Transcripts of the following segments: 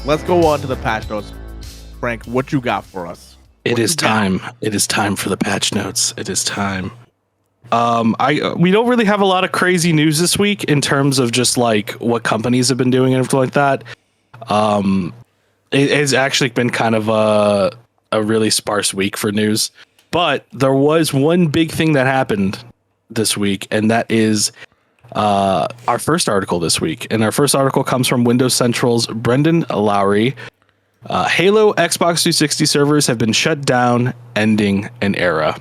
let's go on to the patch notes. Frank, what you got for us? It is time. It is time for the patch notes. It is time. We don't really have a lot of crazy news this week in terms of just like what companies have been doing and everything like that. It has actually been kind of a really sparse week for news, but there was one big thing that happened this week, and that is our first article this week. And our first article comes from Windows Central's Brendan Lowry. Halo Xbox 360 servers have been shut down, ending an era.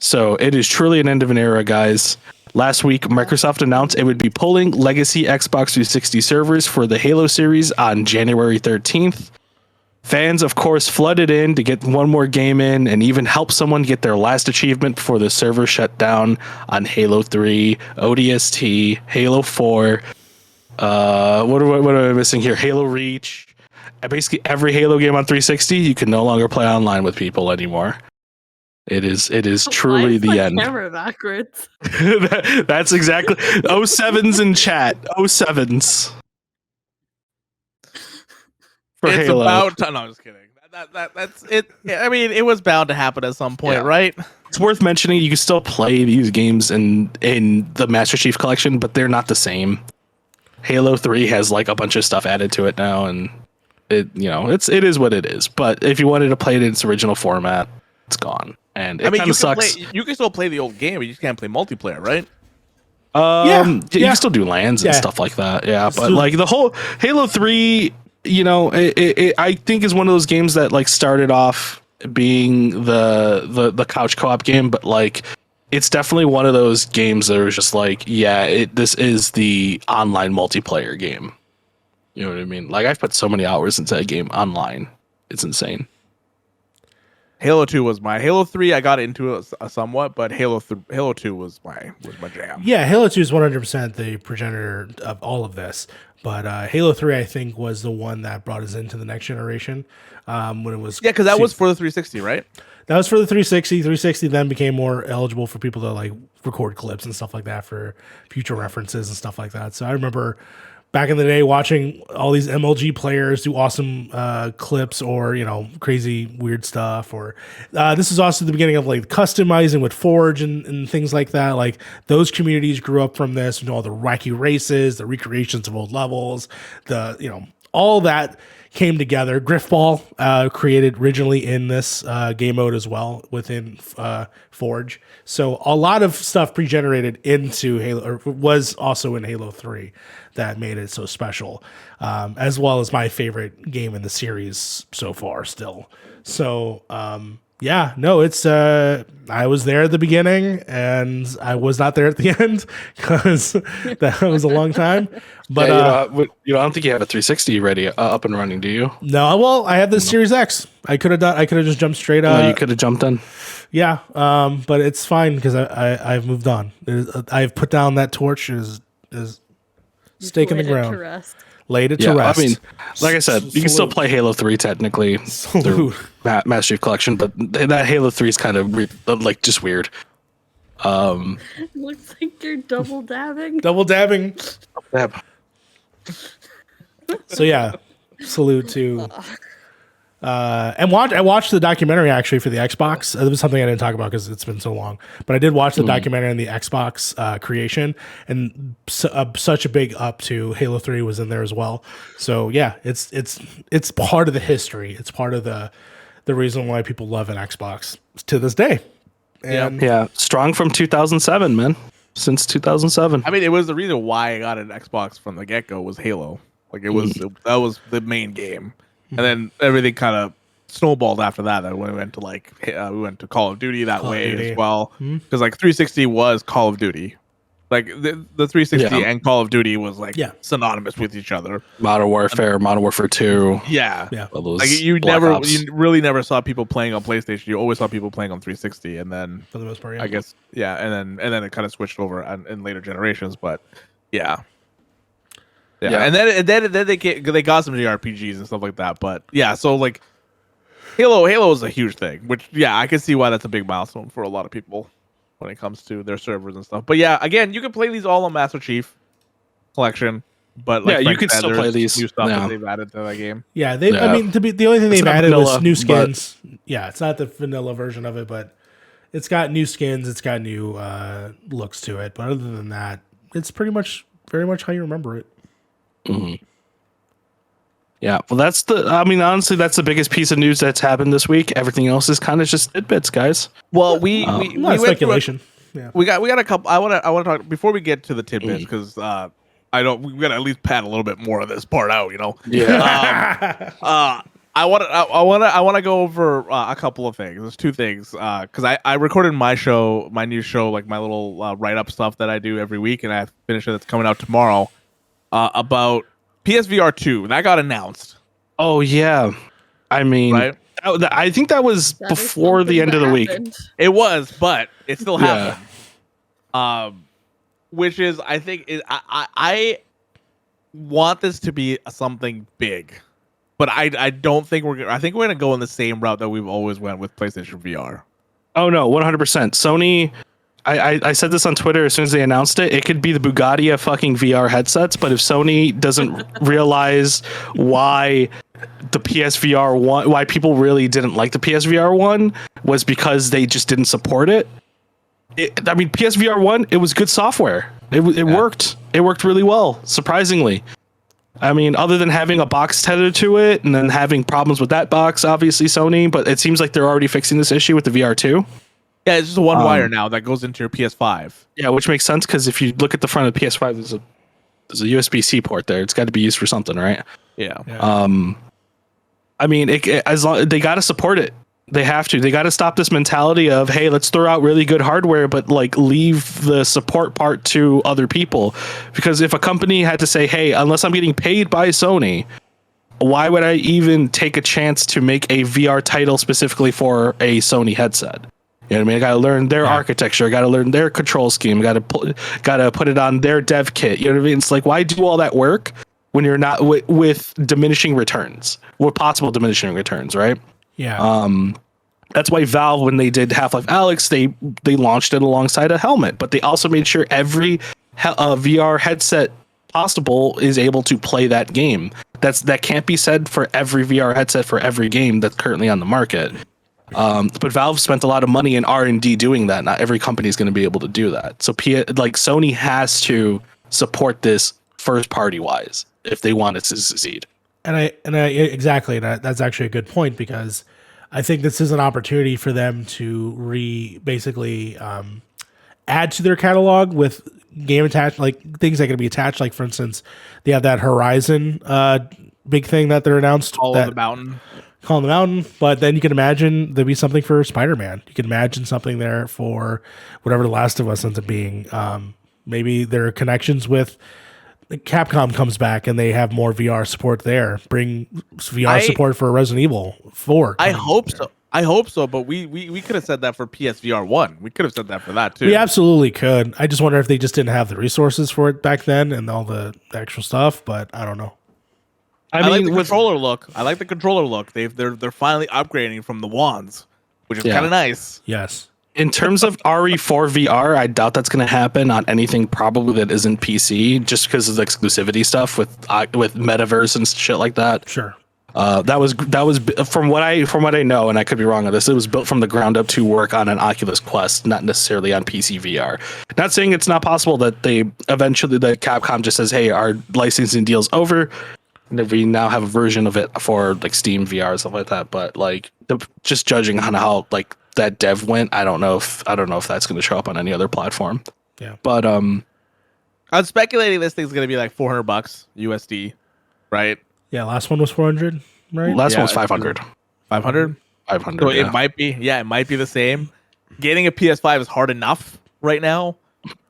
So it is truly an end of an era, guys. Last week, Microsoft announced it would be pulling legacy Xbox 360 servers for the Halo series on January 13th. Fans, of course, flooded in to get one more game in and even help someone get their last achievement before the server shut down on Halo 3, ODST, Halo 4. What am I missing here? Halo Reach. Basically, every Halo game on 360, you can no longer play online with people anymore. It is truly the end. Camera backwards. That's exactly 07s in chat. 07s. For it's Halo. about time. No, I'm just kidding. That's it. I mean, it was bound to happen at some point, right? It's worth mentioning you can still play these games in the Master Chief Collection, but they're not the same. Halo 3 has like a bunch of stuff added to it now, and it is what it is. But if you wanted to play it in its original format, it's gone. And it kind of sucks. You can still play the old game, but you just can't play multiplayer, right? You can still do LANs and stuff like that. Yeah, but like the whole Halo 3, I think is one of those games that like started off being the couch co-op game, but like it's definitely one of those games that was just like, this is the online multiplayer game. You know what I mean? Like I've put so many hours into a game online. It's insane. Halo 2 was my Halo 3. I got into it somewhat, but Halo 2 was my jam. Yeah, Halo 2 is 100% the progenitor of all of this. But Halo 3, I think, was the one that brought us into the next generation. When it was because that was for the 360, right? That was for the 360. 360 then became more eligible for people to like record clips and stuff like that for future references and stuff like that. So I remember back in the day watching all these MLG players do awesome clips or, crazy weird stuff. Or this is also the beginning of like customizing with Forge and things like that. Like those communities grew up from this, all the wacky races, the recreations of old levels, all that came together. Griffball created originally in this game mode as well within Forge. So a lot of stuff pre-generated into Halo, or was also in Halo 3 that made it so special, as well as my favorite game in the series so far still. So it's I was there at the beginning and I was not there at the end because that was a long time. But I don't think you have a 360 ready up and running, do you? No, well, I have the Series X. I could have just jumped straight up. You could have jumped in. Yeah, but it's fine because I've moved on. I've put down that torch is stake in the ground. Laid it to rest. I mean, like I said, you can still play Halo 3 technically through Master Chief Collection, but that Halo 3 is kind of like just weird. It looks like you're double dabbing. Double dabbing. Dab. So yeah, salute to. And I watched the documentary actually for the Xbox. It was something I didn't talk about because it's been so long. But I did watch the documentary on the Xbox creation, and such a big up to Halo 3 was in there as well. So yeah, it's part of the history. It's part of the reason why people love an Xbox to this day. And strong from 2007, man. Since 2007. I mean, it was the reason why I got an Xbox from the get-go was Halo. Like it was that was the main game. And then everything kind of snowballed after that. Then when we went to we went to Call of Duty that way as well, because like 360 was Call of Duty, like the 360 and Call of Duty was like synonymous with each other. Modern Warfare 2. Like you really never saw people playing on PlayStation. You always saw people playing on 360, and then for the most part, I guess and then it kind of switched over in later generations, but yeah. And then they got some JRPGs and stuff like that, but so like Halo is a huge thing, which I can see why that's a big milestone for a lot of people when it comes to their servers and stuff. But again, you can play these all on Master Chief Collection, but like Yeah, you Frank can said, still play there's these. new stuff Yeah. that they've added to that game. Yeah, Yeah. I mean, the only thing It's they've not added vanilla, was new but- skins. Yeah, it's not the vanilla version of it, but it's got new skins. It's got new looks to it. But other than that, it's pretty much very much how you remember it. Yeah, well, honestly, that's the biggest piece of news that's happened this week. Everything else is kind of just tidbits, guys. Well, we A lot went of through speculation. Yeah. we got a couple. I want to talk before we get to the tidbits because we got to at least pad a little bit more of this part out. Yeah. I want to go over a couple of things. There's two things because I recorded my new show, like my little write up stuff that I do every week, and I finished it. That's coming out tomorrow about PSVR 2 that got announced. Oh yeah, I mean, Right? I think that was That is before the something end of that the week. happened. It was, but it still Yeah. happened. Which is, I think, I want this to be something big, but I don't think I think we're gonna go in the same route that we've always went with PlayStation VR. Oh no, 100%. Sony. I said this on Twitter as soon as they announced it. It could be the Bugatti of fucking VR headsets, but if Sony doesn't realize why the PSVR 1, why people really didn't like the PSVR 1 was because they just didn't support it. I mean, PSVR 1, it was good software. It worked. It worked really well, surprisingly. I mean, other than having a box tethered to it and then having problems with that box, obviously Sony, but it seems like they're already fixing this issue with the VR2. Yeah, it's just one wire now that goes into your PS5. Yeah, which makes sense because if you look at the front of the PS5, there's a USB-C port there. It's got to be used for something, right? Yeah. I mean, as long they got to support it. They have to. They got to stop this mentality of, hey, let's throw out really good hardware, but like leave the support part to other people. Because if a company had to say, hey, unless I'm getting paid by Sony, why would I even take a chance to make a VR title specifically for a Sony headset? You know what I mean? I got to learn their architecture. I got to learn their control scheme. Got to put it on their dev kit. You know what I mean? It's like, why do all that work when you're not with diminishing returns, with possible diminishing returns, right? Yeah. That's why Valve, when they did Half-Life Alyx, they launched it alongside a helmet, but they also made sure every VR headset possible is able to play that game. That can't be said for every VR headset for every game that's currently on the market. But Valve spent a lot of money in R&D doing that. Not every company is going to be able to do that. So Sony has to support this first party wise if they want it to succeed. And I exactly. And that's actually a good point because I think this is an opportunity for them to basically add to their catalog with game attached, like things that can be attached. Like for instance, they have that Horizon big thing that they're announced. Call of the Mountain. Call of the Mountain. But then you can imagine there'd be something for Spider-Man. You can imagine something there for whatever The Last of Us ends up being. Maybe there are connections with Capcom comes back and they have more VR support there. Bring VR support for Resident Evil 4. I hope so. I hope so, but we could have said that for PSVR 1. We could have said that for that too. We absolutely could. I just wonder if they just didn't have the resources for it back then and all the extra stuff, but I don't know. I mean, like the controller look. I like the controller look. They're finally upgrading from the wands, which is kind of nice. Yes. In terms of RE4 VR, I doubt that's going to happen on anything probably that isn't PC, just because of the exclusivity stuff with metaverse and shit like that. Sure. That was from what I know, and I could be wrong on this. It was built from the ground up to work on an Oculus Quest, not necessarily on PC VR. Not saying it's not possible that Capcom just says, "Hey, our licensing deal's over, and we now have a version of it for like Steam VR and stuff like that." But like, just judging on how like that dev went, I don't know if that's going to show up on any other platform. Yeah. But I'm speculating this thing's gonna be like $400 USD, right? Yeah, last one was 400, right? last one was 500. 500. 500. So yeah. it might be the same. Getting a PS5 is hard enough right now.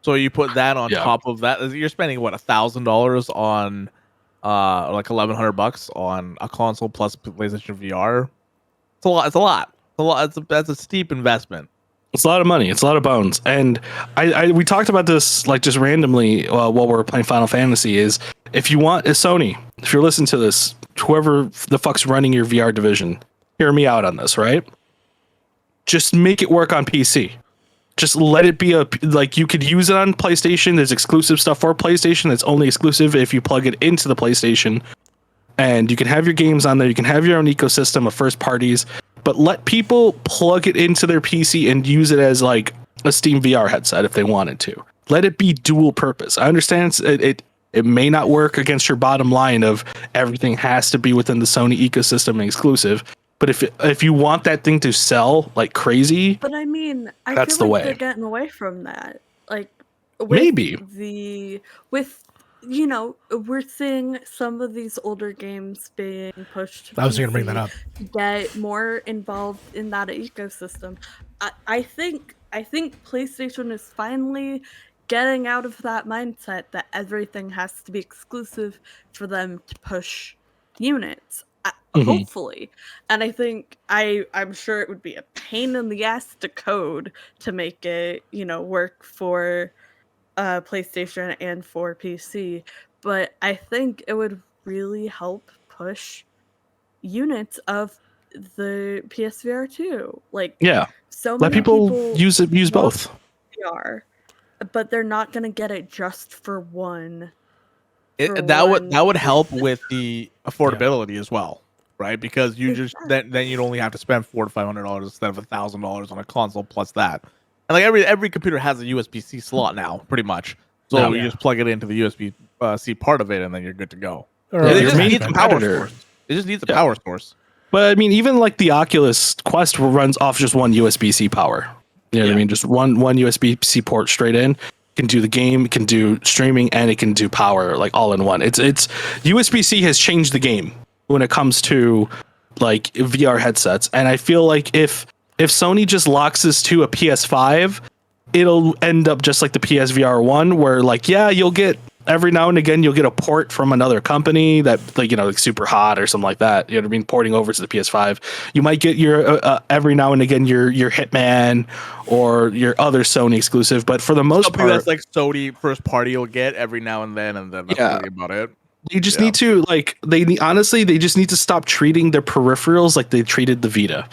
So you put that on top of that, you're spending what, $1,000 on like $1,100 on a console plus PlayStation VR. It's a lot. That's a steep investment. It's a lot of money. It's a lot of bones. And we talked about this like just randomly while we were playing Final Fantasy. Is if you want, Sony, if you're listening to this, whoever the fuck's running your VR division, hear me out on this, right? Just make it work on PC. Just let it be like you could use it on PlayStation. There's exclusive stuff for PlayStation that's only exclusive if you plug it into the PlayStation. And you can have your games on there. You can have your own ecosystem of first parties, but let people plug it into their PC and use it as like a Steam VR headset if they wanted to. Let it be dual purpose. I understand it may not work against your bottom line of everything has to be within the Sony ecosystem and exclusive. But if you want that thing to sell like crazy, but I mean, I that's feel the like way. they're getting away from that. Like Maybe you know, we're seeing some of these older games being pushed to I was going to bring PC that up. to get more involved in that ecosystem. I think PlayStation is finally getting out of that mindset that everything has to be exclusive for them to push units. Hopefully. And I think I'm sure it would be a pain in the ass to code to make it, you know, work for PlayStation and for PC, but I think it would really help push units of the PSVR 2. Like, yeah, so let many people use want both. VR, but they're not gonna get it just for one. That would help with the affordability as well, right? Because you just then you'd only have to spend $400 to $500 instead of $1,000 on a console plus that. And like every computer has a USB-C slot now, pretty much. So you just plug it into the USB-C part of it, and then you're good to go. They just need the power source. It just needs a power source. But I mean, even like the Oculus Quest runs off just one USB-C power. You know what I mean? Just one USB-C port straight in. Can do the game, can do streaming, and it can do power like all in one. It's USB-C has changed the game when it comes to like VR headsets, and I feel like if Sony just locks this to a PS5, it'll end up just like the PSVR 1, where like you'll get every now and again you'll get a port from another company that like like super hot or something like that. You know what I mean? Porting over to the PS5. You might get your every now and again your Hitman or your other Sony exclusive, but for the most part, that's like Sony first party you'll get every now and then that's really about it. You just need to they just need to stop treating their peripherals like they treated the Vita.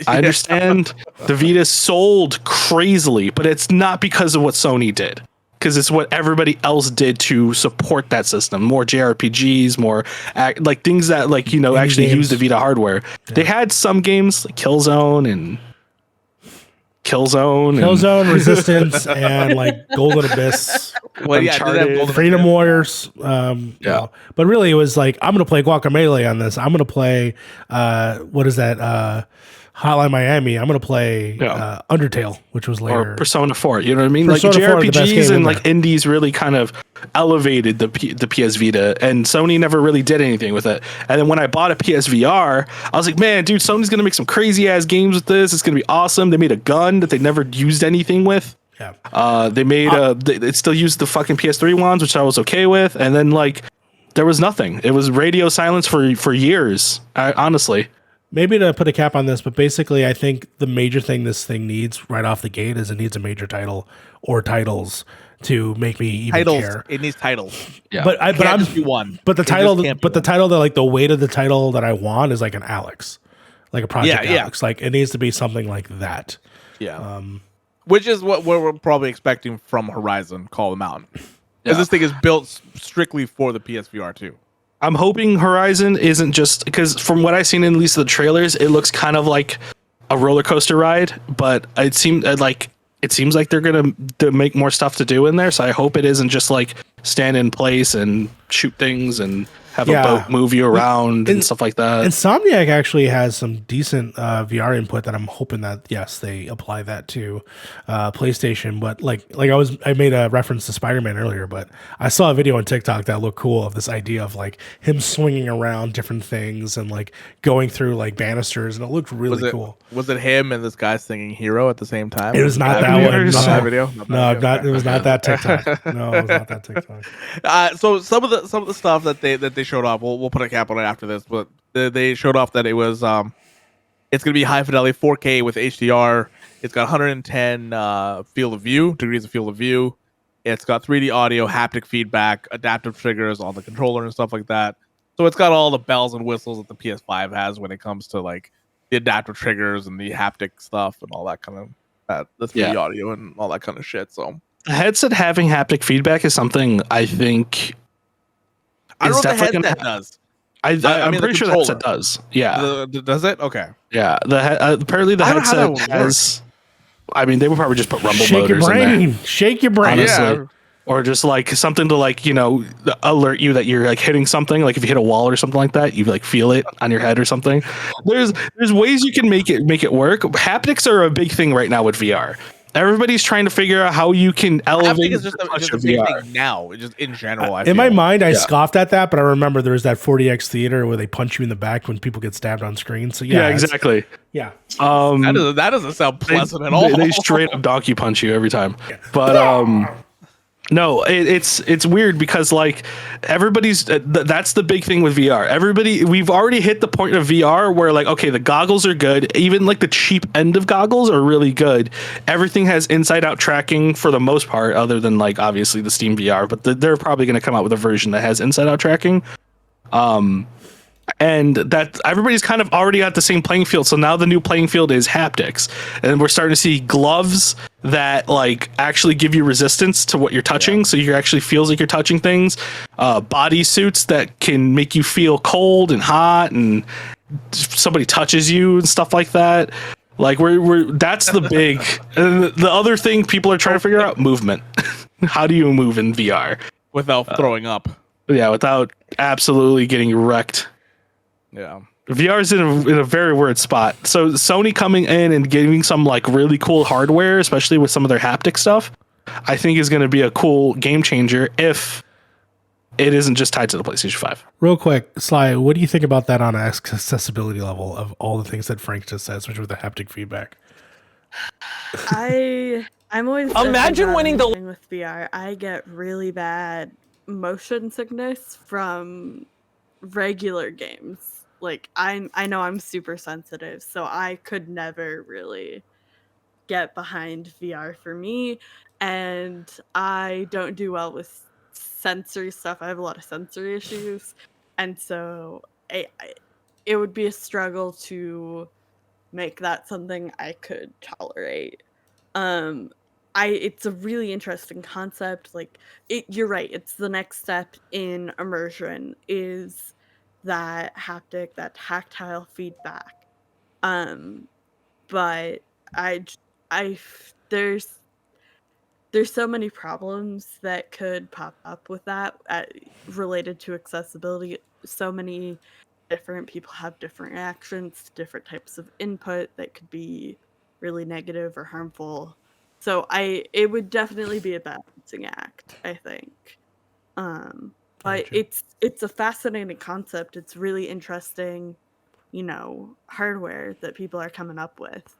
I understand the Vita sold crazily, but it's not because of what Sony did. Because it's what everybody else did to support that system. More JRPGs, more like things that actually use the Vita hardware. Yeah. They had some games like Killzone, Resistance, and like Golden Abyss. Uncharted, Freedom Warriors. But really, it was like, I'm going to play Guacamelee on this. I'm going to play, what is that? Hotline Miami. I'm going to play Undertale, which was later. Or Persona 4. You know what I mean? Persona like 4, JRPGs and like indies really kind of elevated the PS Vita, and Sony never really did anything with it. And then when I bought a PSVR, I was like, man, dude, Sony's going to make some crazy ass games with this. It's going to be awesome. They made a gun that they never used anything with. Yeah. They made it still used the fucking PS3 ones, which I was okay with. And then like there was nothing. It was radio silence for years. Honestly. Maybe to put a cap on this, but basically I think the major thing this thing needs right off the gate is it needs a major title or titles to make me even care. It needs titles. Yeah. But I'm just be one. But the title that like the weight of the title that I want is like an Alex. Like a Project Alex. Like it needs to be something like that. Yeah. Which is what we're probably expecting from Horizon Call of the Mountain. Because this thing is built strictly for the PSVR 2. I'm hoping Horizon isn't just because from what I've seen in at least the trailers, it looks kind of like a roller coaster ride, but it seems like they're gonna make more stuff to do in there. So I hope it isn't just like stand in place and shoot things and have a boat move you around and stuff like that. Insomniac actually has some decent VR input that I'm hoping that they apply that to PlayStation. But like I made a reference to Spider-Man earlier, but I saw a video on TikTok that looked cool of this idea of like him swinging around different things and like going through like banisters, and it looked really cool. Was it him and this guy singing "Hero" at the same time? It was not that one. Video. It was not that TikTok. No, it was not that TikTok. So some of the stuff that they showed off, we'll put a cap on it after this, but they showed off that it was it's gonna be high fidelity 4K with HDR. It's got 110 degrees of field of view. It's got 3D audio, haptic feedback, adaptive triggers on the controller and stuff like that. So it's got all the bells and whistles that the PS5 has when it comes to like the adaptive triggers and the haptic stuff and all that kind the 3D audio and all that kind of shit. So the headset having haptic feedback is something I think. I don't know if the headset does. I'm pretty sure the headset does. Yeah. Does it? Okay. Yeah. Apparently the headset has. I mean, they would probably just put rumble motors in there. Shake your brain. Honestly. Yeah. Or just like something to like, alert you that you're like hitting something. Like if you hit a wall or something like that, you like feel it on your head or something. There's ways you can make it work. Haptics are a big thing right now with VR. Everybody's trying to figure out how you can elevate. Haptic is just a big thing now. Just in general. In my mind, I scoffed at that, but I remember there was that 40X theater where they punch you in the back when people get stabbed on screen. So yeah, exactly. Yeah. That doesn't sound pleasant at all. They straight up donkey punch you every time. Yeah. But no, it's weird because like everybody's that's the big thing with VR. We've already hit the point of VR where like, okay, the goggles are good. Even like the cheap end of goggles are really good. Everything has inside out tracking for the most part, other than like obviously the Steam VR, but they're probably going to come out with a version that has inside out tracking. And that everybody's kind of already got the same playing field. So now the new playing field is haptics, and we're starting to see gloves that like actually give you resistance to what you're touching. Yeah. So you actually feels like you're touching things, body suits that can make you feel cold and hot and somebody touches you and stuff like that. Like that's the big, and the other thing people are trying to figure out, movement. How do you move in VR? Without throwing up. Yeah. Without absolutely getting wrecked. Yeah, VR is in a very weird spot. So Sony coming in and giving some like really cool hardware, especially with some of their haptic stuff, I think is going to be a cool game changer if it isn't just tied to the PlayStation 5. Real quick, Sly, what do you think about that on an accessibility level of all the things that Frank just said, especially with the haptic feedback? I'm always imagine winning the with VR. I get really bad motion sickness from regular games. Like I know I'm super sensitive, so I could never really get behind VR for me, and I don't do well with sensory stuff. I have a lot of sensory issues, and so it would be a struggle to make that something I could tolerate. It's a really interesting concept. Like you're right. It's the next step in immersion is that haptic, that tactile feedback. But there's so many problems that could pop up with that related to accessibility. So many different people have different reactions to different types of input that could be really negative or harmful. So it would definitely be a balancing act, I think. But it's a fascinating concept. It's really interesting, hardware that people are coming up with.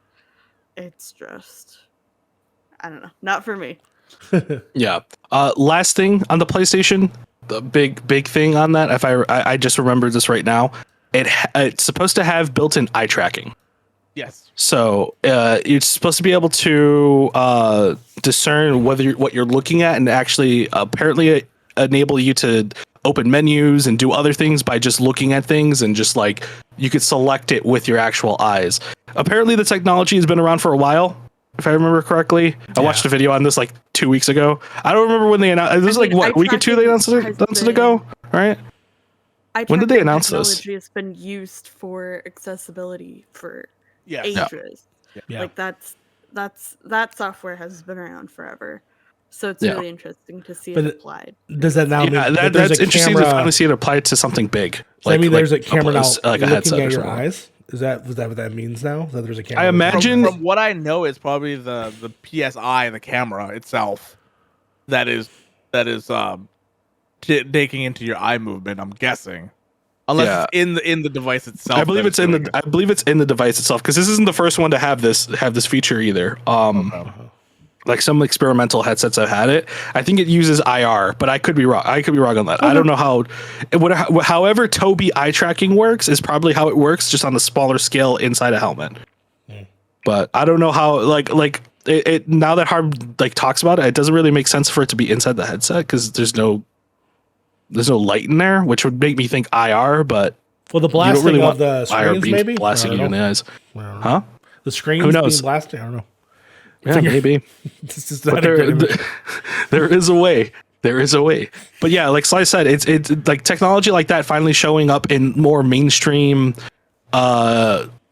It's just, I don't know, not for me. Yeah. Last thing on the PlayStation, the big thing on that, if I just remembered this right now, it's supposed to have built-in eye tracking. Yes. So it's supposed to be able to discern what you're looking at, and actually apparently enable you to open menus and do other things by just looking at things, and just like you could select it with your actual eyes. Apparently the technology has been around for a while, if I remember correctly. I watched a video on this like 2 weeks ago. I don't remember when they announced. This was like what, a week or two they announced it ago, right? When did they announce this? Technology has been used for accessibility for Yes. ages. Yeah. Like that software has been around forever. So it's really interesting to see it applied. Does that now? Yeah, that's interesting to finally see it applied to something big. So I mean, there's a camera now like a looking headset at or your something. eyes. Is that what that means now? That there's a camera. I imagine from what I know, it's probably the PSI, the camera itself, that is taking into your eye movement. I'm guessing, unless it's in the device itself. I believe it's in the device itself, because this isn't the first one to have this feature either. Like some experimental headsets have had it. I think it uses IR, but I could be wrong. I could be wrong on that. I don't know how. However, Tobii eye tracking works is probably how it works, just on a smaller scale inside a helmet. But I don't know how. Like it now that Harv like talks about it, it doesn't really make sense for it to be inside the headset, because there's no light in there, which would make me think IR. But the blasting really of the screens, maybe blasting you in the eyes, huh? The screens being blasted. I don't know. Yeah, maybe. This is But not a good image. there is a way. There is a way. But yeah, like Sly said, it's like technology like that finally showing up in more mainstream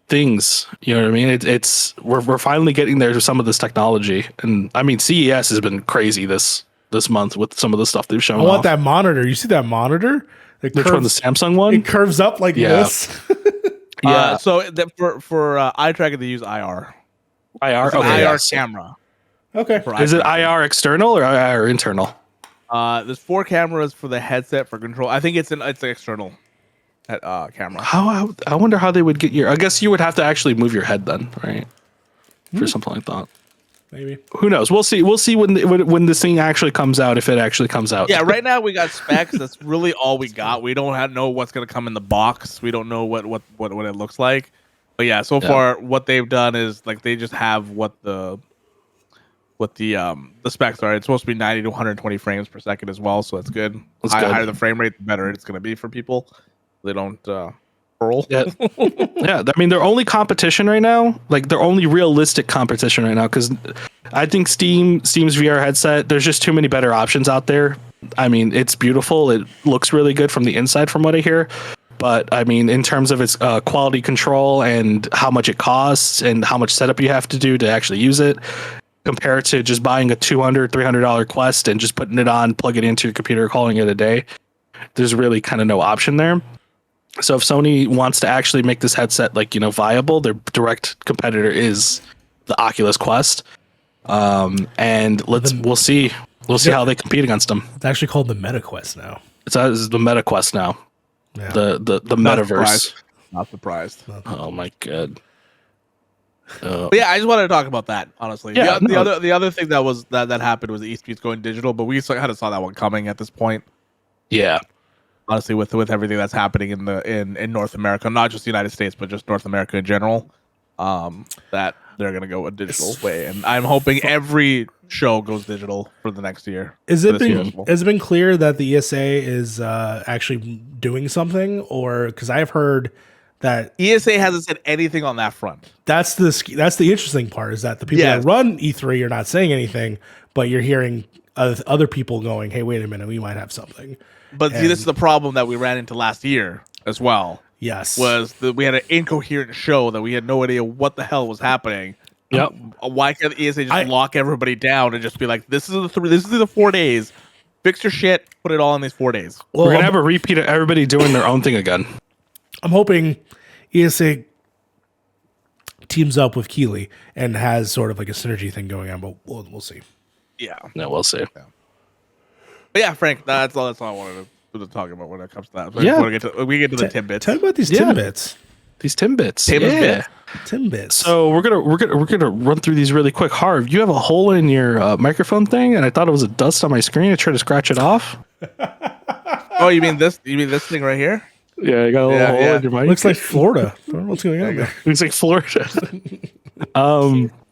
things. You know what I mean? We're finally getting there to some of this technology. And I mean, CES has been crazy this month with some of the stuff they've shown I want off. that monitor. You see that monitor? It Which one, the Samsung one? It curves up like Yeah. this. Yeah. So for eye tracking, they use IR. IR. It's an Okay, IR yes. camera. Okay. For eye Is it tracking. IR external or IR internal? There's 4 cameras for the headset for control. I think it's an external camera. I wonder how they would get your. I guess you would have to actually move your head then, right? For something like that. Maybe. Who knows? We'll see. We'll see when this thing actually comes out, if it actually comes out. Yeah, right now we got specs. That's really all we got. We don't know what's gonna come in the box. We don't know what it looks like. But yeah, so far what they've done is like they just have what the specs are. It's supposed to be 90 to 120 frames per second as well, so that's good. That's good. Higher the frame rate, the better it's gonna be for people. They don't hurl. Yeah. Yeah. I mean, their only competition right now, like their only realistic competition right now, because I think Steam's VR headset, there's just too many better options out there. I mean, it's beautiful. It looks really good from the inside, from what I hear. But I mean, in terms of its quality control and how much it costs and how much setup you have to do to actually use it, compared to just buying a $200, $300 Quest and just putting it on, plug it into your computer, calling it a day, there's really kind of no option there. So if Sony wants to actually make this headset viable, their direct competitor is the Oculus Quest. And we'll see how they compete against them. It's actually called the Meta Quest now. It's the Meta Quest now. Yeah. The metaverse. Not surprised. Oh my god. But yeah, I just wanted to talk about that, honestly. Yeah, the other thing that happened was the eSpeed's going digital, but we kind of saw that one coming at this point. Yeah. Honestly, with everything that's happening in North America, not just the United States, but just North America in general, that they're gonna go a digital way, and I'm hoping every show goes digital for the next year. Has it been clear that the ESA is actually doing something, or because I've heard that ESA hasn't said anything on that front. That's the interesting part, is that the people that run E3 are not saying anything, but you're hearing other people going, "Hey, wait a minute, we might have something." But see, this is the problem that we ran into last year as well. Yes, was that we had an incoherent show that we had no idea what the hell was happening. Yep. Why can't the ESA just lock everybody down and just be like, "This is the 4 days. Fix your shit. Put it all in these 4 days." Well, we're gonna have a repeat of everybody doing their own thing again. I'm hoping ESA teams up with Keeley and has sort of like a synergy thing going on, but we'll see. Yeah. No, we'll see. Yeah. But yeah, Frank, that's all I wanted to talk about when it comes to that. But Yeah. we get to the Timbits. Tell me about these Timbits. These Timbits. Timbits. Timbits. So we're gonna run through these really quick. Harv, you have a hole in your microphone thing, and I thought it was a dust on my screen. I tried to scratch it off. Oh, you mean this thing right here? Yeah, you got a little hole in your mic. Looks like Florida. I don't know what's going on there. Looks like Florida.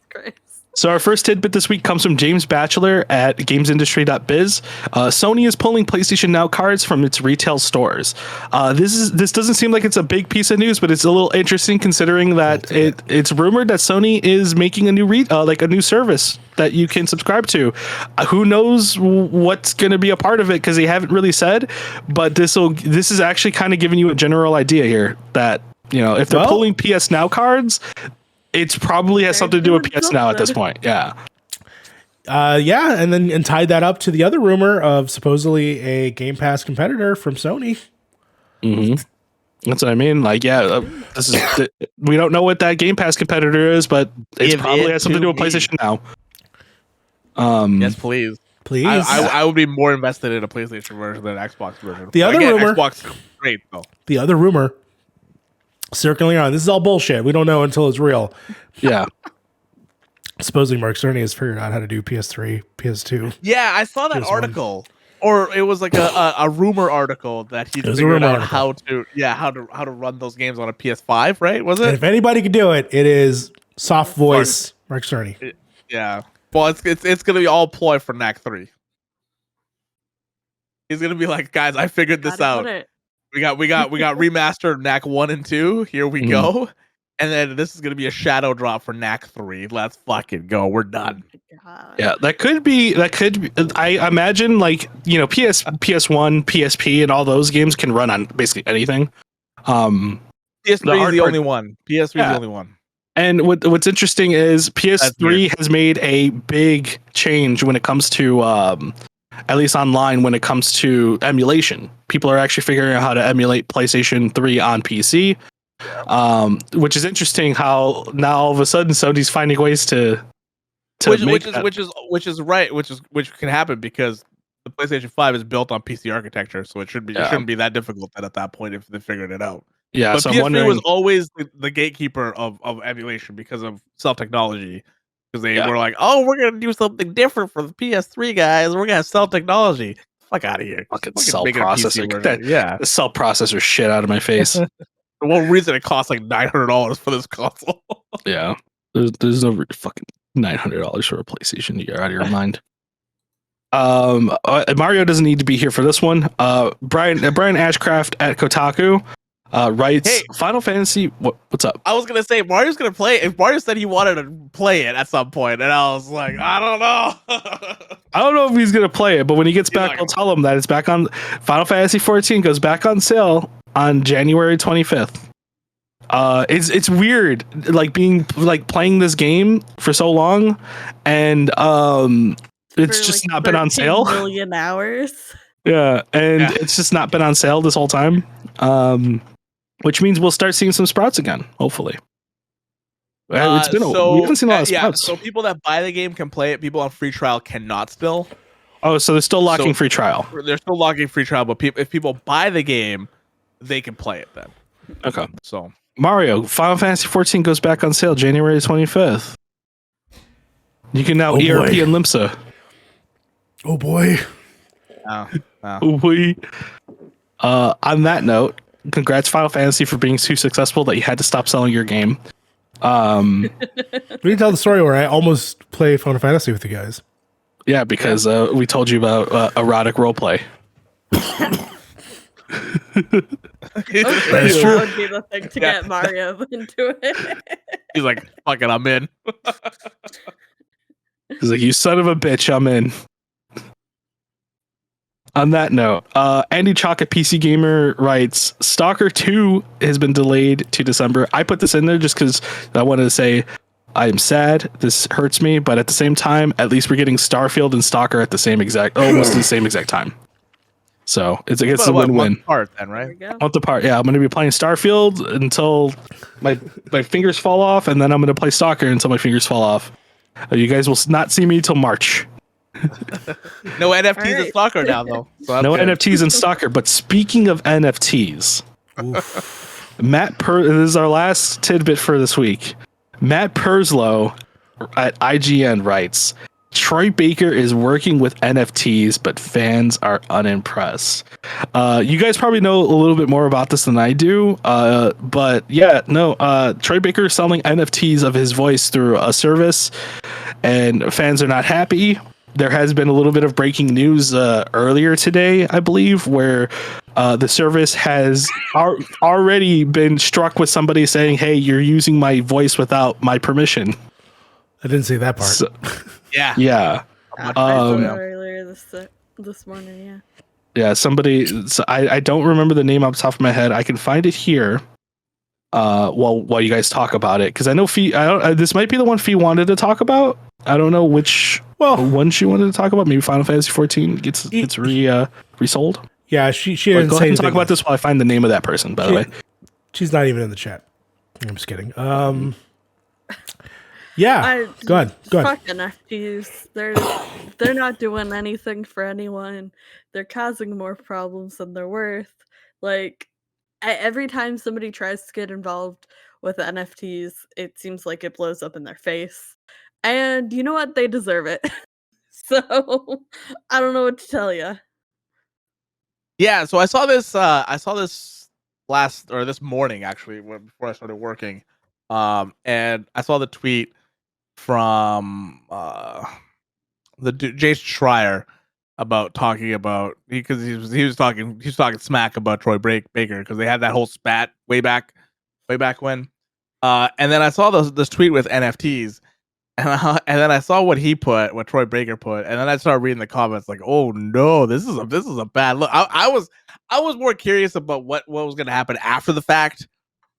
Christ. So our first tidbit this week comes from James Batchelor at gamesindustry.biz. Sony is pulling PlayStation Now cards from its retail stores. This doesn't seem like it's a big piece of news, but it's a little interesting considering that it's rumored that Sony is making a new a new service that you can subscribe to. Who knows what's going to be a part of it, because they haven't really said. But this is actually kind of giving you a general idea here that if they're pulling PS Now cards, it's probably has something to do with PS Now at this point. Yeah. And tied that up to the other rumor of supposedly a Game Pass competitor from Sony. Mm-hmm. That's what I mean. This is we don't know what that Game Pass competitor is, but it probably has something to do with PlayStation Now. Yes, please. Please. I would be more invested in a PlayStation version than an Xbox version. The other rumor, Xbox is great though. The other rumor circling around. This is all bullshit. We don't know until it's real. Yeah. Supposedly Mark Cerny has figured out how to do PS3, PS2. Yeah, I saw that PS1. article. Or it was like a rumor article that he figured out how to run those games on a PS5, right? Was it? And if anybody could do it, it is soft voice Mark Cerny. Yeah. Well, it's gonna be all ploy for NAC 3. He's gonna be like, guys, I figured this out. We got remastered NAC 1 and 2. Here we go. and then this is gonna be a shadow drop for Knack 3. Let's fucking go. We're done. God. Yeah, that could be. I imagine PS1, PSP, and all those games can run on basically anything. PS3 is the only one. PS3 is the only one. And what's interesting is PS3 has made a big change when it comes to at least online when it comes to emulation. People are actually figuring out how to emulate PlayStation 3 on PC. Which is interesting how now all of a sudden Sony's finding ways to which can happen because the PlayStation 5 is built on PC architecture, so it shouldn't be that difficult at that point if they figured it out. Yeah, but so PS3 was always the gatekeeper of emulation because of self technology. Because they were like, "Oh, we're gonna do something different for the PS3 guys. We're gonna sell technology." Fuck out of here! Fucking cell processor. The cell processor shit out of my face. The one reason it costs like $900 for this console. Yeah, there's no fucking $900 for a PlayStation. You're out of your mind. Mario doesn't need to be here for this one. Brian Ashcraft at Kotaku writes, hey, Final Fantasy. What's up? I was gonna say Mario's gonna play. If Mario said he wanted to play it at some point, and I was like, I don't know. I don't know if he's gonna play it, but when he gets back, I'll tell him that it's back on. Final Fantasy 14 goes back on sale on January 25th. It's weird, playing this game for so long, and it's just not been on sale. Million hours. Yeah, and it's just not been on sale this whole time. Which means we'll start seeing some sprouts again, hopefully. It's been we haven't seen a lot of sprouts. So people that buy the game can play it. People on free trial cannot still. Oh, so they're still locking free trial. They're still locking free trial, but if people buy the game, they can play it then. Okay. So Mario, Final Fantasy 14 goes back on sale January 25th. You can now ERP and Limsa. Oh boy. On that note, congrats Final Fantasy for being too successful that you had to stop selling your game. We didn't tell the story where I almost played Final Fantasy with you guys. Yeah, because we told you about erotic roleplay. That would be the thing to get Mario into it. He's like, fuck it, I'm in. He's like, you son of a bitch, I'm in. On that note, Andy Chalk at PC Gamer writes, Stalker 2 has been delayed to December. I put this in there just because I wanted to say I am sad. This hurts me, but at the same time, at least we're getting Starfield and Stalker at the same almost the same exact time. So it's a win-win. Part then, right? Month apart. Yeah, I'm going to be playing Starfield until my fingers fall off, and then I'm going to play Stalker until my fingers fall off. You guys will not see me till March. No NFTs in Stalker now, though. So no NFTs in Stalker. But speaking of NFTs, this is our last tidbit for this week. Matt Purslow at IGN writes, Troy Baker is working with NFTs, but fans are unimpressed. You guys probably know a little bit more about this than I do. But yeah, no, Troy Baker is selling NFTs of his voice through a service, and fans are not happy. There has been a little bit of breaking news earlier today, I believe, where the service has already been struck with somebody saying, hey, you're using my voice without my permission. I didn't see that part. So, yeah. I saw that earlier this morning, yeah. Yeah, somebody, so I don't remember the name off the top of my head. I can find it here while you guys talk about it, because I know this might be the one Fee wanted to talk about. I don't know which one she wanted to talk about. Maybe Final Fantasy 14 gets resold. Yeah, she didn't go say ahead and talk about this while I find the name of that person. By the way, she's not even in the chat. I'm just kidding. Yeah, go ahead. Fuck NFTs. They're not doing anything for anyone. They're causing more problems than they're worth. Like, every time somebody tries to get involved with NFTs, it seems like it blows up in their face. And you know what? They deserve it. So I don't know what to tell you. Yeah, so I saw this this morning actually before I started working. And I saw the tweet from the Jason Schreier about talking about because he was talking smack about Troy Baker because they had that whole spat way back when, And then I saw this tweet with NFTs, and then I saw what Troy Baker put, and then I started reading the comments like, oh no, this is a bad look. I was more curious about what was going to happen after the fact,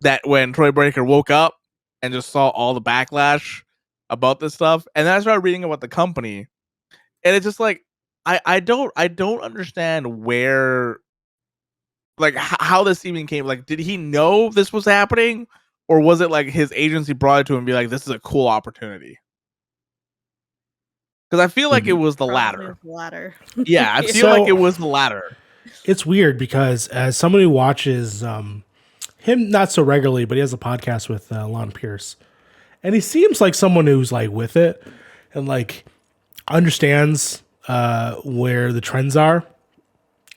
that when Troy Baker woke up and just saw all the backlash about this stuff, and then I started reading about the company, and it's just like I don't understand where, like, how this even came. Like, did he know this was happening, or was it like his agency brought it to him and be like, this is a cool opportunity? Because I feel like it was the latter. Yeah, I feel like it was the latter. It's weird because as somebody who watches him not so regularly, but he has a podcast with Lon Pierce, and he seems like someone who's like with it and like understands where the trends are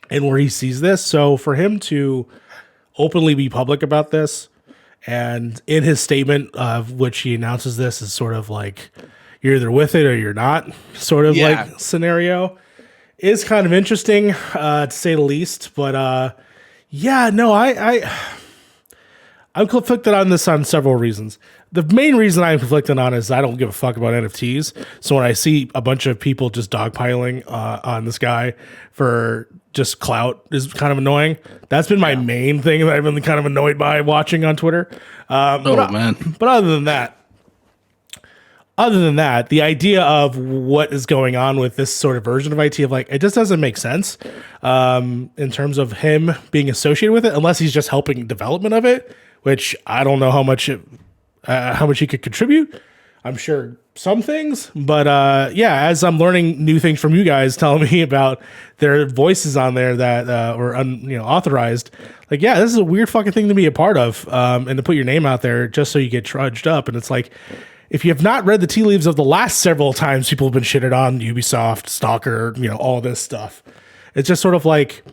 and where he sees this. So for him to openly be public about this, and in his statement of which he announces this is sort of like you're either with it or you're not sort of like scenario, is kind of interesting to say the least. But yeah, no, I'm conflicted on this on several reasons. The main reason I'm conflicted on is I don't give a fuck about NFTs. So when I see a bunch of people just dogpiling on this guy for just clout is kind of annoying. That's been my main thing that I've been kind of annoyed by watching on Twitter. Man. But other than that, the idea of what is going on with this sort of version of IT, of like, it just doesn't make sense in terms of him being associated with it, unless he's just helping development of it, which I don't know how much he could contribute. I'm sure some things, but yeah, as I'm learning new things from you guys telling me about their voices on there that were authorized, like, yeah, this is a weird fucking thing to be a part of, and to put your name out there just so you get trudged up. And it's like, if you have not read the tea leaves of the last several times people have been shitted on, Ubisoft, Stalker, all this stuff, it's just sort of like,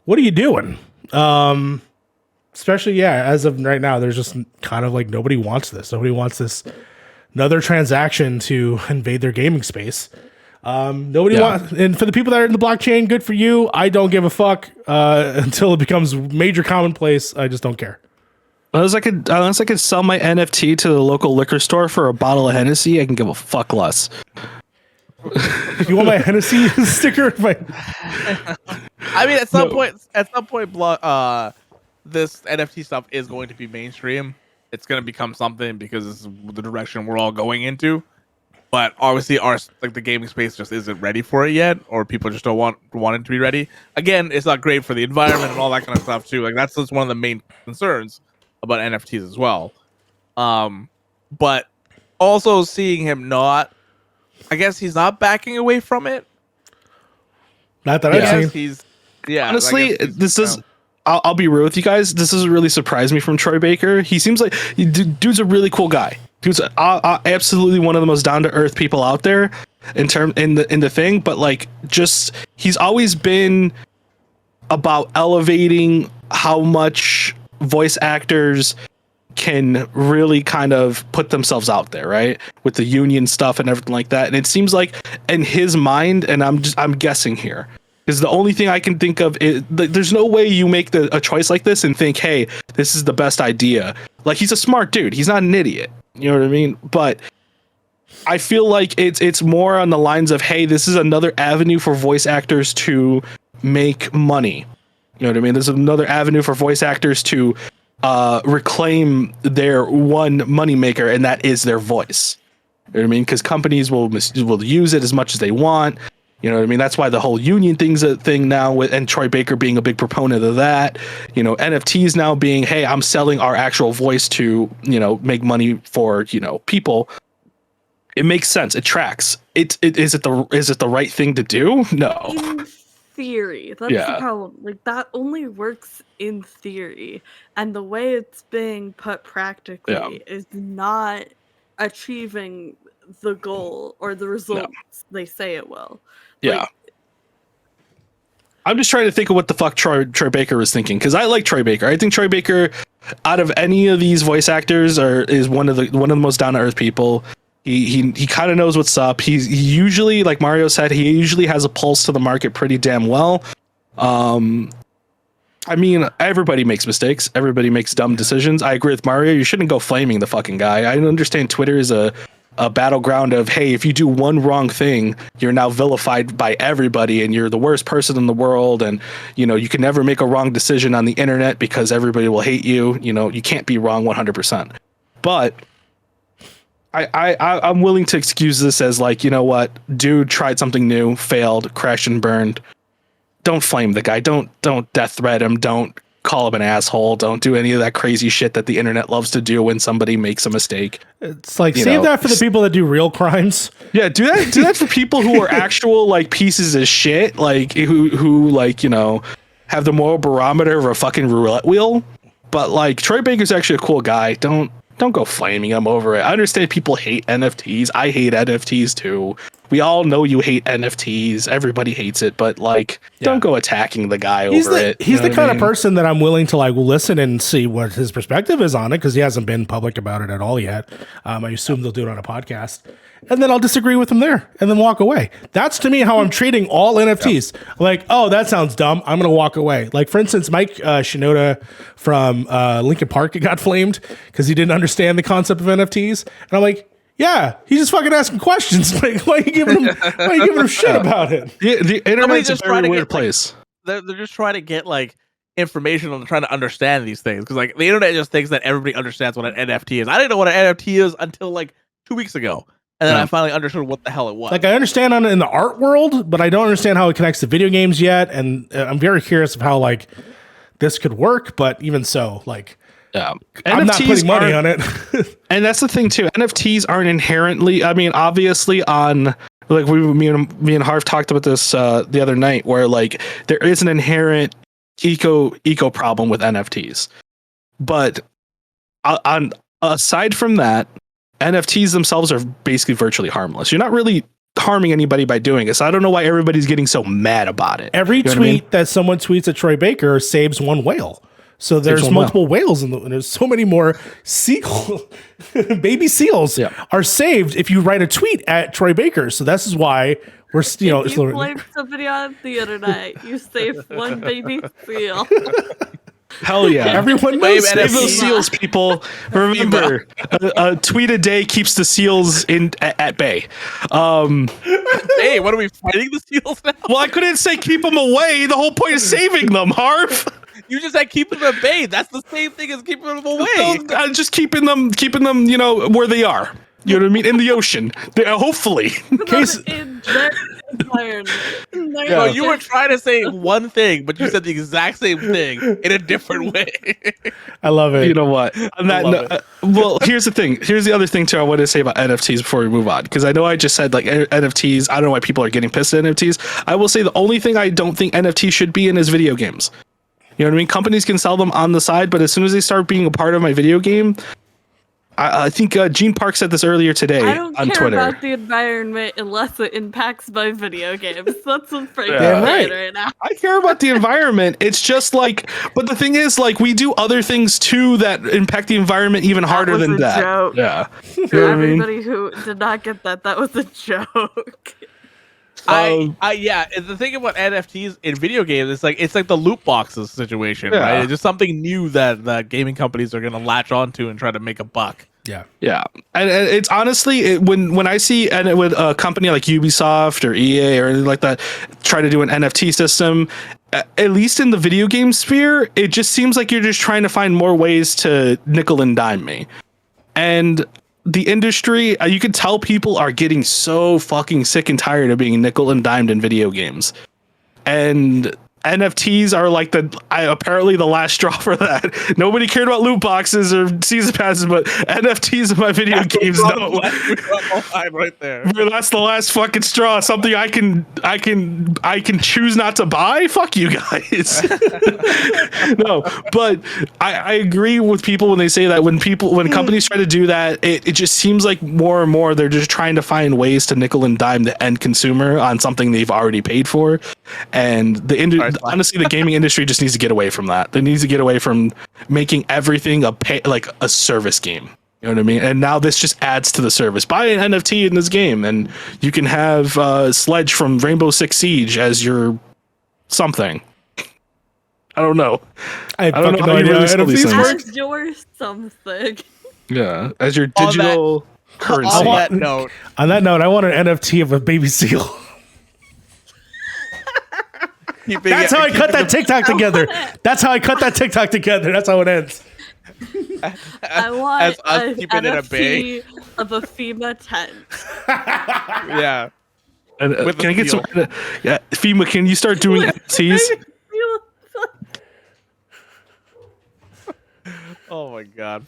what are you doing? Especially, yeah, as of right now, there's just kind of like nobody wants this. Nobody wants this another transaction to invade their gaming space. Nobody wants, and for the people that are in the blockchain, good for you. I don't give a fuck until it becomes major commonplace. I just don't care. Unless I could sell my NFT to the local liquor store for a bottle of Hennessy, I can give a fuck less. If you want my Hennessy sticker, I mean, at some point, this NFT stuff is going to be mainstream. It's going to become something because this is the direction we're all going into. But obviously, the gaming space just isn't ready for it yet, or people just don't want it to be ready. Again, it's not great for the environment and all that kind of stuff too. Like, that's just one of the main concerns about NFTs as well. But also seeing him I guess he's not backing away from it. Not that I've seen. Honestly, this is. I'll be real with you guys. This doesn't really surprise me from Troy Baker. He seems like dude's a really cool guy. Dude's absolutely one of the most down to earth people out there in the thing. But like, just he's always been about elevating how much voice actors can really kind of put themselves out there, right? With the union stuff and everything like that. And it seems like in his mind, and I'm guessing here, because the only thing I can think of is there's no way you make a choice like this and think, hey, this is the best idea. Like, he's a smart dude. He's not an idiot. You know what I mean? But I feel like it's more on the lines of, hey, this is another avenue for voice actors to make money. You know what I mean? There's another avenue for voice actors to reclaim their one moneymaker, and that is their voice. You know what I mean? Because companies will use it as much as they want. You know what I mean? That's why the whole union thing's a thing now, and Troy Baker being a big proponent of that. NFTs now being, hey, I'm selling our actual voice to, make money for, people. It makes sense. It tracks. Is it the right thing to do? No. In theory, that's the problem. Like, that only works in theory, and the way it's being put practically is not achieving the goal or the results they say it will. Yeah. I'm just trying to think of what the fuck Troy Baker was thinking, because I like Troy Baker. I think Troy Baker, out of any of these voice actors, is one of the most down to earth people. He kind of knows what's up. He usually, like Mario said, he usually has a pulse to the market pretty damn well. I mean, everybody makes mistakes. Everybody makes dumb decisions. I agree with Mario. You shouldn't go flaming the fucking guy. I understand Twitter is a battleground of, hey, if you do one wrong thing, you're now vilified by everybody and you're the worst person in the world. And, you know, you can never make a wrong decision on the internet because everybody will hate you. You know, you can't be wrong 100%. But I'm willing to excuse this as like, you know what, dude tried something new, failed, crashed and burned. Don't flame the guy. Don't death threat him. Don't call him an asshole. Don't do any of that crazy shit that the internet loves to do when somebody makes a mistake. It's like, save that for the people that do real crimes. Yeah, do that for people who are actual like pieces of shit, like who like, you know, have the moral barometer of a fucking roulette wheel. But like Troy Baker's actually a cool guy. Don't go flaming him over it. I understand people hate NFTs. I hate NFTs too. We all know you hate NFTs. Everybody hates it, but like, don't go attacking the guy over it. He's the kind of person that I'm willing to like listen and see what his perspective is on it, because he hasn't been public about it at all yet. I assume they'll do it on a podcast, and then I'll disagree with him there and then walk away. That's to me how I'm treating all NFTs. Like, oh, that sounds dumb, I'm gonna walk away. Like, for instance, Mike Shinoda from Linkin Park got flamed because he didn't understand the concept of NFTs, and I'm like, yeah, he's just fucking asking questions. Like, why are you giving him shit about it? The internet's a very weird place. They're just trying to get like information on trying to understand these things, because like the internet just thinks that everybody understands what an NFT is. I didn't know what an NFT is until like 2 weeks ago, and then I finally understood what the hell it was. Like, I understand in the art world, but I don't understand how it connects to video games yet, and I'm very curious of how like this could work. But even so, like, yeah, I'm not putting money on it. And that's the thing too. NFTs aren't inherently, I mean, obviously on like me and Harv talked about this the other night, where like there is an inherent eco problem with NFTs. But on aside from that, NFTs themselves are basically virtually harmless. You're not really harming anybody by doing it. So I don't know why everybody's getting so mad about it. Every tweet that someone tweets at Troy Baker saves one whale. So there's multiple whales and there's so many more baby seals are saved if you write a tweet at Troy Baker. So this is why we're If you blame somebody on the internet, you save one baby seal. Hell yeah. Everyone knows save those seals, people. Remember, a tweet a day keeps the seals at bay. Hey, what are we fighting the seals now? Well, I couldn't say keep them away. The whole point is saving them, Harv. You just said keep them at bay. That's the same thing as keeping them away. Well, just keeping them, you know, where they are. You know what I mean? In the ocean. Hopefully. In their environment. No, you were trying to say one thing, but you said the exact same thing in a different way. I love it. You know what? Well, here's the thing. Here's the other thing too I want to say about NFTs before we move on, because I know I just said like NFTs. I don't know why people are getting pissed at NFTs. I will say the only thing I don't think NFTs should be in is video games. You know what I mean? Companies can sell them on the side, but as soon as they start being a part of my video game, I think Gene Park said this earlier today on Twitter. I don't care about the environment unless it impacts my video games. That's what's freaking right now. I care about the environment. It's just like, but the thing is, like, we do other things too that impact the environment even harder than that. Joke. Yeah. For everybody who did not get that was a joke. Yeah. The thing about NFTs in video games, it's like the loot boxes situation, right? It's just something new that the gaming companies are going to latch onto and try to make a buck. Yeah, and it's honestly when I see with a company like Ubisoft or EA or anything like that try to do an NFT system, at least in the video game sphere, it just seems like you're just trying to find more ways to nickel and dime me, and the industry, you can tell people are getting so fucking sick and tired of being nickel and dimed in video games. And NFTs are like apparently the last straw for that. Nobody cared about loot boxes or season passes, but NFTs in my video games don't. Right there. That's the last fucking straw. Something I can choose not to buy. Fuck you guys. No, but I agree with people when they say that when companies try to do that, it just seems like more and more they're just trying to find ways to nickel and dime the end consumer on something they've already paid for, and honestly, the gaming industry just needs to get away from that. They need to get away from making everything like a service game. You know what I mean? And now this just adds to the service. Buy an NFT in this game, and you can have Sledge from Rainbow Six Siege as your something. I don't know. I don't know fucking how no you idea really how sell these NFTs things. work. As your something. Yeah, as your On digital currency. On that note, On that note, I want an NFT of a baby seal. That's how I cut that TikTok together. That's how I cut that TikTok together. That's how it ends. I want as us an keeping it a bay. NFT of a FEMA tent. Yeah. And, With can the I get some? seal. Yeah, FEMA, can you start doing NFTs? Oh my god.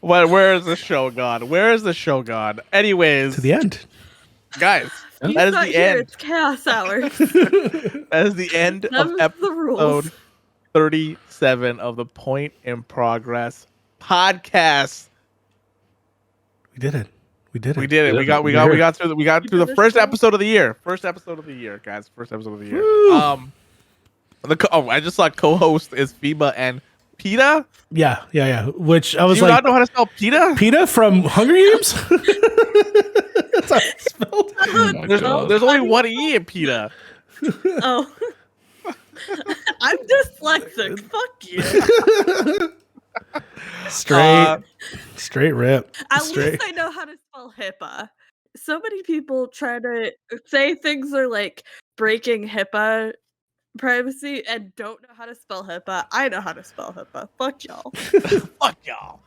Where is the show gone? Where is the show gone? Anyways, To the end. guys, He's that is not the here. end. It's chaos hours. That is the end of Them's the rules. episode 37 of the Point in Progress podcast. We did it. We did it. We did it. We got through the first episode of the year. First episode of the year, guys. First episode of the year. Woo. I just saw co-host is FIBA and PETA. Yeah. Which I was Do you like, not know how to spell PETA? PETA from Hunger Games? That's how it's spelled. Oh my God. There's only one E in PETA. Oh. I'm dyslexic. Fuck you. Straight rip. At Straight. least I know how to spell HIPAA. So many people try to say things are like breaking HIPAA privacy and don't know how to spell HIPAA. I know how to spell HIPAA. Fuck y'all. Fuck y'all.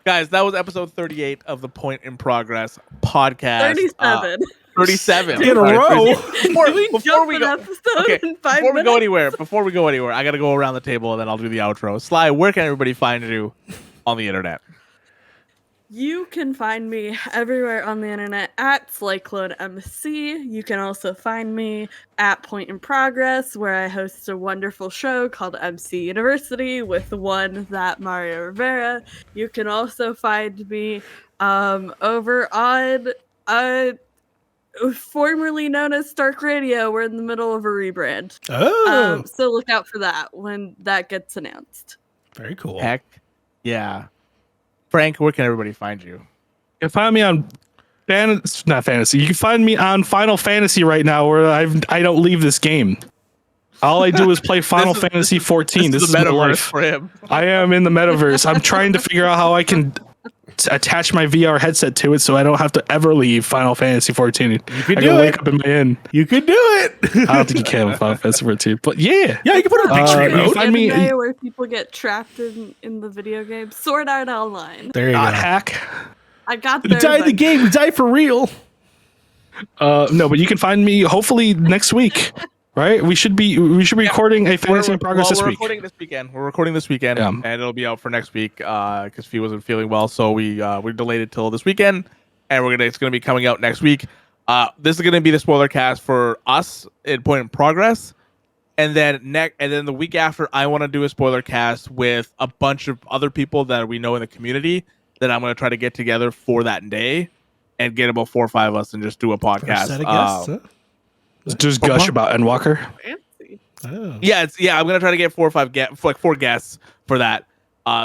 Guys, that was episode 38 of the Point in Progress podcast. 37. 37 In a row. Before we go, episode in 5 before we minutes. go anywhere, I gotta go around the table and then I'll do the outro. Sly, where can everybody find you on the internet? You can find me everywhere on the internet at SlyCloneMC. You can also find me at Point in Progress, where I host a wonderful show called MC University with one that Mario Rivera. You can also find me over on formerly known as Stark Radio. We're in the middle of a rebrand. Oh, So look out for that when that gets announced. very cool. Heck yeah. Frank, where can everybody find you? You can find me on not fantasy. You can find me on Final Fantasy right now, where I don't leave this game. All I do is play Final Fantasy 14. This is the my metaverse life. for him. I am in the metaverse. I'm trying to figure out how I can attach my VR headset to it so I don't have to ever leave Final Fantasy 14. You could I do can it. wake up in my inn. You could do it. I don't think you can with Final Fantasy 14, but yeah. Yeah, you can put on a big screen you mode. find me- Anime where people get trapped in the video game. Sword Art Online. There you Not go. hack. I got You there. died in the game. You died for real. No, but you can find me hopefully next week. Right? We should be recording a Fantasy in Progress this we're week. recording this weekend. We're recording this weekend, Yeah. and it'll be out for next week because Fee wasn't feeling well, so we delayed it till this weekend, and it's gonna be coming out next week. This is gonna be the spoiler cast for us in Point in Progress, and then the week after, I want to do a spoiler cast with a bunch of other people that we know in the community that I'm gonna try to get together for that day, and get about 4 or 5 of us and just do a podcast. First set of guests, huh? Just gush about Endwalker. Fancy. Oh. I'm gonna try to get 4 or 5 4 guests for that,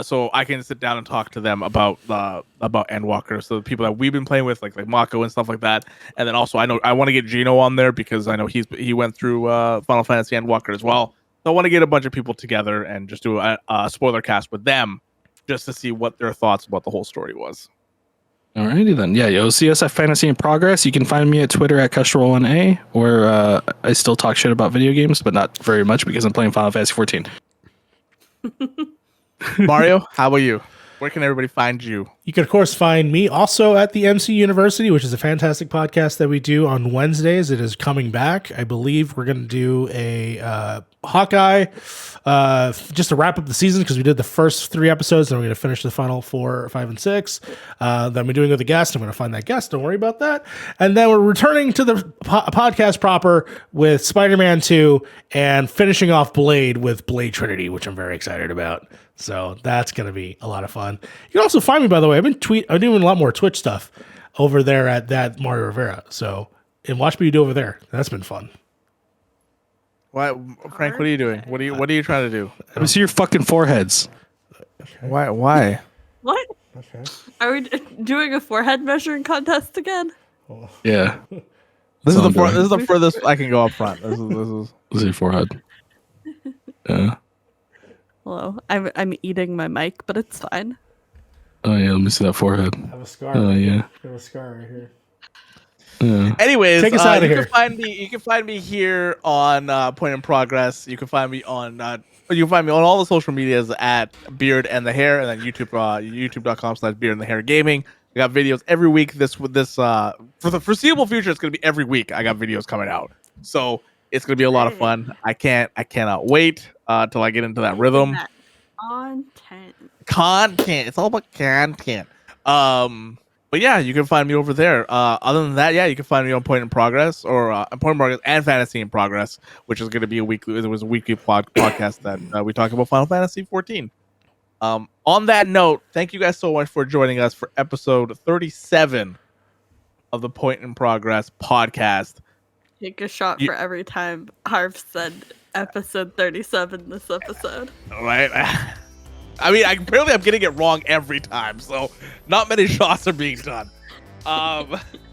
so I can sit down and talk to them about Endwalker. So the people that we've been playing with, like Mako and stuff like that, and then also I want to get Gino on there because I know he went through Final Fantasy Endwalker as well. So I want to get a bunch of people together and just do a spoiler cast with them, just to see what their thoughts about the whole story was. Alrighty then. Yeah, you'll see us at Fantasy in Progress. You can find me at Twitter at Custrol1A, where I still talk shit about video games, but not very much because I'm playing Final Fantasy 14. Mario, how about you? Where can everybody find you? You can, of course, find me also at the MC University, which is a fantastic podcast that we do on Wednesdays. It is coming back. I believe we're going to do a Hawkeye just to wrap up the season because we did the first 3 episodes and we're going to finish the final 4, 5, and 6. Then we're doing with a guest. I'm going to find that guest. Don't worry about that. And then we're returning to the podcast proper with Spider-Man 2 and finishing off Blade with Blade Trinity, which I'm very excited about. So that's going to be a lot of fun. You can also find me, by the way. I'm doing a lot more Twitch stuff over there at that Mario Rivera. So, and watch me do over there. That's been fun. What, Frank? What are you doing? What are you trying to do? Let me see your fucking foreheads. Why? What? Are we doing a forehead measuring contest again? Yeah. This is Sound the good. furthest I can go up front. This is Let's see your forehead. Yeah. Hello. I'm eating my mic, but it's fine. Oh yeah, let me see that forehead. I have a scar. Oh yeah. I have a scar right here. Yeah. Anyways, Take us outta you here. can find me here on Point in Progress. You can find me on all the social medias at Beard and the Hair, and then youtube.com/Beard and the Hair Gaming. I got videos every week. For the foreseeable future, it's gonna be every week. I got videos coming out, so it's gonna be a lot of fun. I cannot wait till I get into that rhythm. That Content. It's all about content. But yeah, you can find me over there. Other than that, yeah, you can find me on Point in Progress or Point in Progress and Fantasy in Progress, which is going to be a weekly podcast that we talk about Final Fantasy 14. On that note, thank you guys so much for joining us for episode 37 of the Point in Progress podcast. Take a shot for every time Harv said episode 37 this episode. All right. I mean, apparently I'm getting it wrong every time, so not many shots are being done.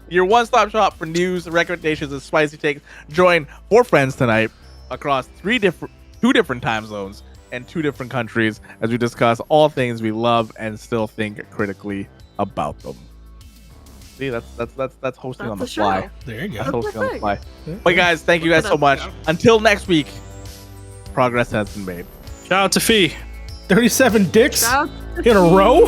Your one-stop shop for news, recommendations, and spicy takes. Join 4 friends tonight across 2 different time zones and 2 different countries as we discuss all things we love and still think critically about them. See, that's hosting on the fly. There you That's go. hosting on the fly. But guys, thank you guys so much. Until next week, progress has been made. Shout out to Fee. 37 dicks Shout out in a to row.